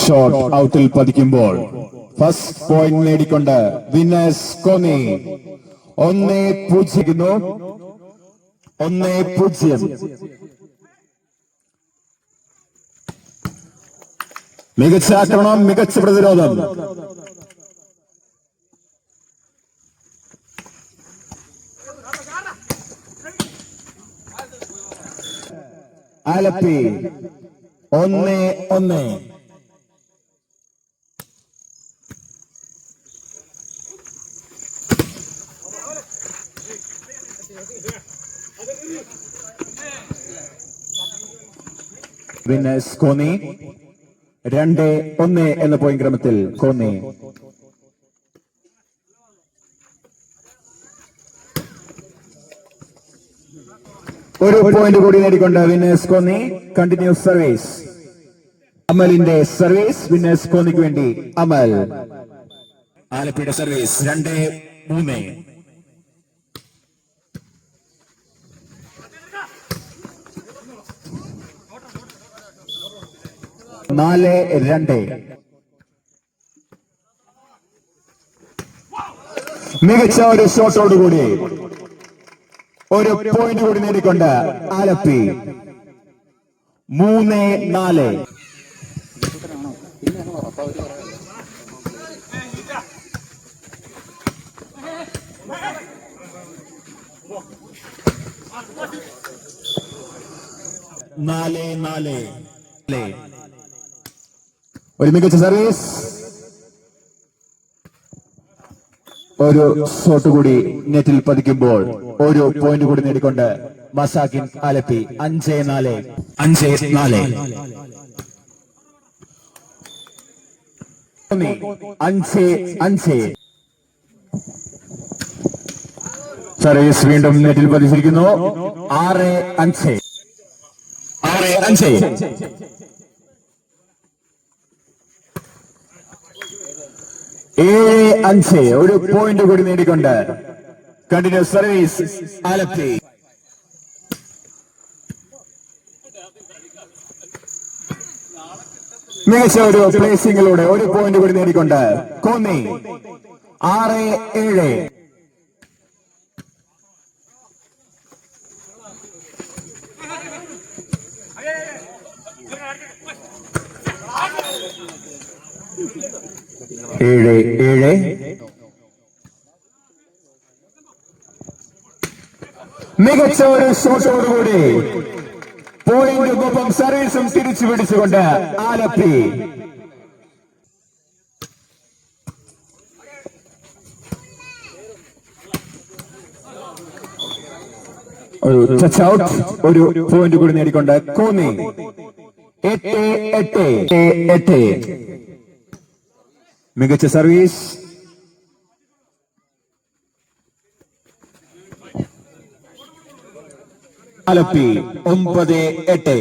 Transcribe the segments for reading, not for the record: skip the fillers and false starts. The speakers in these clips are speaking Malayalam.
ഷോട്ട് ഔട്ടിൽ പതിക്കുമ്പോൾ ഫസ്റ്റ് പോയിന്റ് നേടിക്കൊണ്ട് വിന്നേഴ്സ് കോന്നി 1-0. 1-0. മികച്ച ആക്രമണം, മികച്ച പ്രതിരോധം. ആലപ്പി 1-1. വിന്നേഴ്സ് കോന്നി 2-1 എന്ന പോയിന്റ് ക്രമത്തിൽ കോന്നി. ഒരു പോയിന്റ് കൂടി നേടിക്കൊണ്ട് വിന്നേഴ്സ് കോന്നി. Continuous service. അമലിന്റെ സർവീസ് വിന്നേഴ്സ് കോന്നിക്ക് വേണ്ടി അമൽ. ആലപ്പിയുടെ സർവീസ് 2-3. 4-2. മികച്ച ഒരു ഷോട്ടോടുകൂടി ഒരു പോയിന്റ് കൂടി നേടിക്കൊണ്ട് ആലപ്പി 3-4. ഒരു മികച്ച സർവീസ്. ഒരു ഷോട്ട് കൂടി നെറ്റിൽ പതിക്കുമ്പോൾ ഒരു പോയിന്റ് കൂടി നേടിക്കൊണ്ട് മസാക്കിൻ ആലപ്പി 5-4. 5-4. 5-5. സർവീസ് വീണ്ടും നെറ്റിൽ പതിച്ചിരിക്കുന്നു. 6-5. 6-5. 7-5. ഒരു പോയിന്റ് കൂടി നേടിക്കൊണ്ട് കണ്ടിന്യൂസ് സർവീസ് ആലപ്പി. മികച്ച ഒരു പ്ലേസിംഗിലൂടെ ഒരു പോയിന്റ് കൂടി നേടിക്കൊണ്ട് കോന്നി 6-7. 7-7. മികച്ച ഒരു ഷോട്ടോടുകൂടി പോയിന്റിനൊപ്പം സർവീസും തിരിച്ചു പിടിച്ചുകൊണ്ട് ആലപ്പി. ഒരു ടച്ച് ഔട്ട്. ഒരു പോയിന്റ് കൂടി നേടിക്കൊണ്ട് കോന്നി 8-8. മികച്ച സർവീസ്. ആലപ്പി 9-8.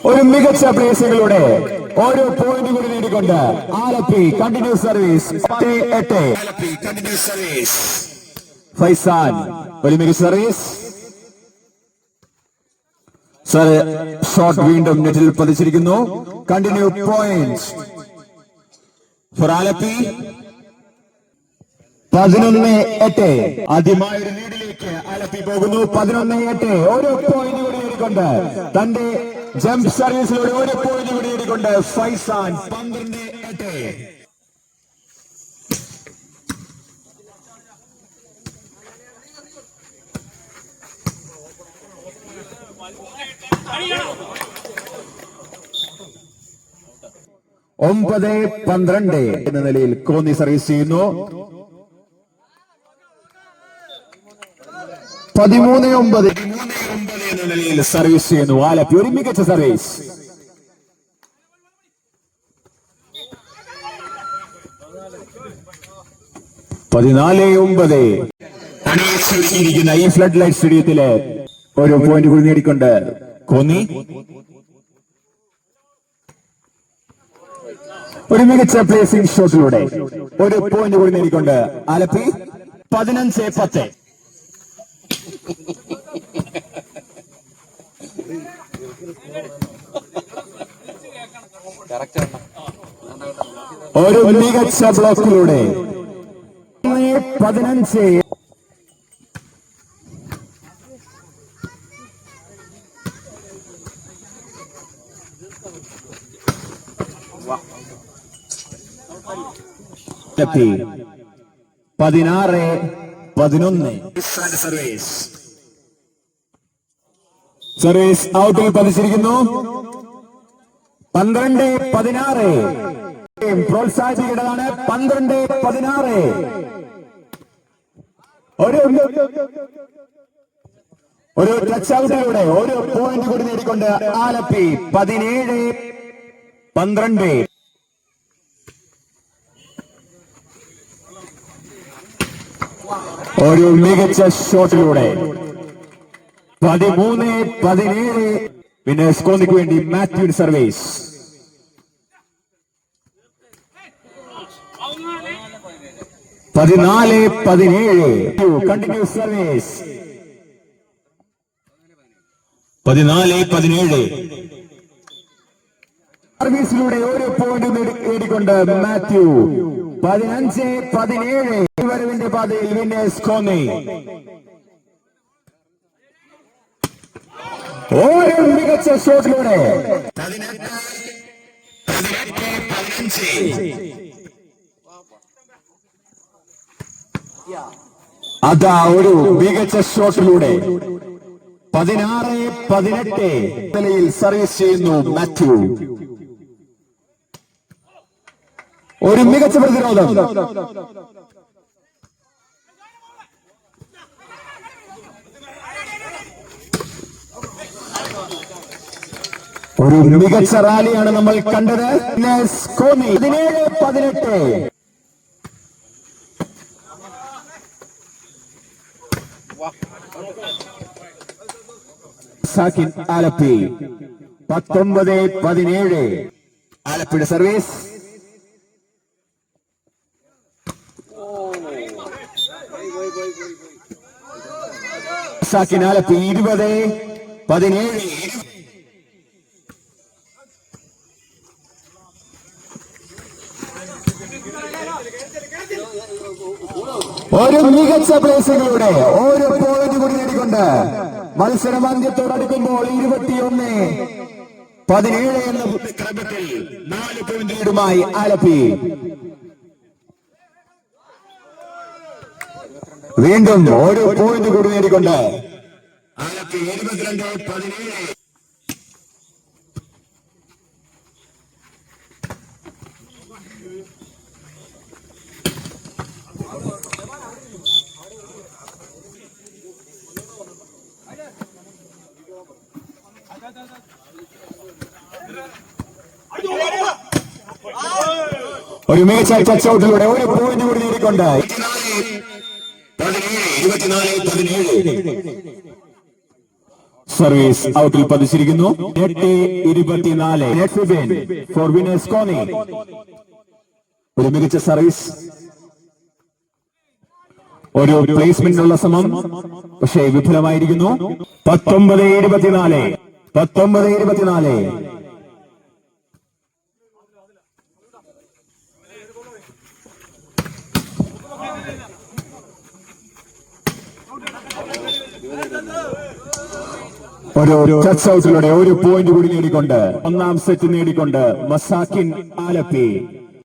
ഒരു മികച്ച പ്ലേസിംഗിലൂടെ ഓരോ പോയിന്റ് കൂടി നേടിക്കൊണ്ട് Alleppey continuous service 8-8. Continuous service. Faizan ഒരു മികച്ച സർവീസ്. ഷോട്ട് വീണ്ടും നെറ്റിൽ പതിച്ചിരിക്കുന്നു. Continue point for Alleppey. 11-8. ആദ്യമായ ഒരു ലീഡിലേക്ക് ആലപ്പി പോകുന്നു. 11-8. ഓരോ പോയിന്റ് കൂടി നേടിക്കൊണ്ട് തന്റെ ജംപ് സർവീസിലൂടെ ഒരു പോയിന്റ് കൂടി നേടിക്കൊണ്ട് ഫൈസാൻ 12-8. ഒമ്പത് 12 എന്ന നിലയിൽ കോന്നി സർവീസ് ചെയ്യുന്നു. 13-9 എന്ന നിലയിൽ സർവീസ് ചെയ്യുന്നു ആലപ്പി. ഒരു മികച്ച സർവീസ്. 14-9 അണിയിച്ചിരിക്കുന്ന ഈ ഫ്ലഡ് ലൈറ്റ് സ്റ്റേഡിയത്തില് ഒരു പോയിന്റ് കൂടി നേടിക്കൊണ്ട് കോന്നി ഒരു മികച്ച പ്ലേസിംഗ് ഷോട്ടിലൂടെ ഒരു പോയിന്റ് കൂടി നേടിക്കൊണ്ട് ആലപ്പി 15-10. ഒരു മികച്ച ബ്ലോക്കിലൂടെ 15.16-11 സർവീസ് ഔട്ടിൽ പതിച്ചിരിക്കുന്നു. 12-16 പ്രോത്സാഹിപ്പിക്കേണ്ടതാണ്. 12-16 ഒരു ടച്ച് ഔട്ടിലൂടെ ഒരു പോയിന്റ് കൂടി നേടിക്കൊണ്ട് ആലപ്പി 17-12. ഒരു മികച്ച ഷോട്ടിലൂടെ 13-17 വിന്നേഴ്സ് കോന്നിക്ക് വേണ്ടി മാത്യു സർവീസ്. 14-17 continue service. 14-17 സർവീസിലൂടെ ഒരു പോയിന്റ് നേടിക്കൊണ്ട് മാത്യു. 15-17 വരവിന്റെ പാതയിൽ വിന്നേഴ്സ് കോന്നി. ഒരു മികച്ച ഷോട്ടിലൂടെ 18-15 അതാ ഒരു മികച്ച ഷോട്ടിലൂടെ 16-18 നിലയിൽ സർവീസ് ചെയ്യുന്നു മാത്യു. ഒരു മികച്ച പ്രതിരോധം. ഒരു മികച്ച റാലിയാണ് നമ്മൾ കണ്ടത്. 17-18 സാക്കിൻ ആലപ്പി. 19-17 ആലപ്പിയുടെ സർവീസ്. സാക്കിൻ ആലപ്പി 20-17. ഒരു മികച്ച പ്ലേസിലൂടെ ഒരു പോയിന്റ് കൂടി നേടിക്കൊണ്ട് മത്സരം അന്ത്യത്തോടടുക്കുമ്പോൾ 21-17 എന്ന ക്രമത്തിൽ 4 പോയിന്റ് ലീഡുമായി ആലപ്പി. വീണ്ടും ഒരു പോയിന്റ് കൂടി നേടിക്കൊണ്ട് ആലപ്പി 22-17. ഒരു മികച്ച ടച്ച് ഔട്ടിലൂടെ ഒരു പോയിന്റ് കൂടി നേടിക്കൊണ്ട് 24-17 സർവീസ് ഔട്ടിൽ പതിച്ചിരിക്കുന്നു. 8-24 ഫോർ വിന്നേഴ്സ് കോന്നി. ഒരു മികച്ച സർവീസ്. ഒരു പ്ലേസ്മെന്റിനുള്ള ശ്രമം പക്ഷേ വിഫലമായിരിക്കുന്നു. 19-24 ഒരു ടച്ച് ഔട്ടിലൂടെ ഒരു പോയിന്റ് കൂടി നേടിക്കൊണ്ട് ഒന്നാം സെറ്റ് നേടിക്കൊണ്ട് മസാക്കിൻ ആലപ്പി.